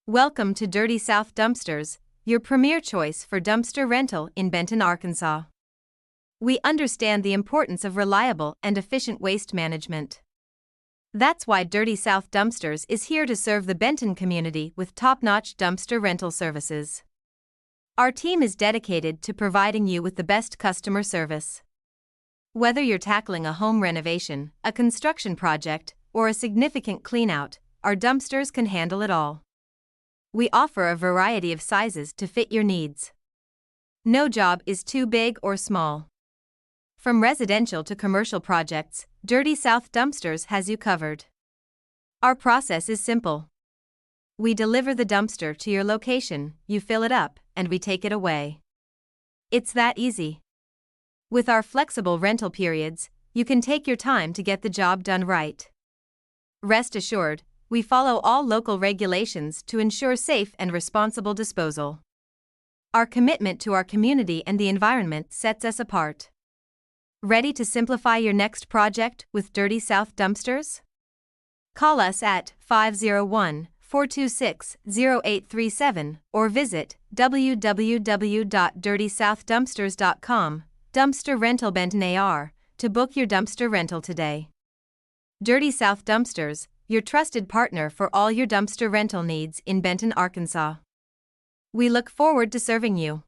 Welcome to Dirty South Dumpsters, your premier choice for dumpster rental in Benton, Arkansas. We understand the importance of reliable and efficient waste management. That's why Dirty South Dumpsters is here to serve the Benton community with top-notch dumpster rental services. Our team is dedicated to providing you with the best customer service. Whether you're tackling a home renovation, a construction project, or a significant cleanout, our dumpsters can handle it all. We offer a variety of sizes to fit your needs. No job is too big or small. From residential to commercial projects, Dirty South Dumpsters has you covered. Our process is simple. We deliver the dumpster to your location, you fill it up, and we take it away. It's that easy. With our flexible rental periods, you can take your time to get the job done right. Rest assured, we follow all local regulations to ensure safe and responsible disposal. Our commitment to our community and the environment sets us apart. Ready to simplify your next project with Dirty South Dumpsters? Call us at 501-426-0837 or visit www.dirtysouthdumpsters.com, Dumpster Rental Benton AR, to book your dumpster rental today. Dirty South Dumpsters, your trusted partner for all your dumpster rental needs in Benton, Arkansas. We look forward to serving you.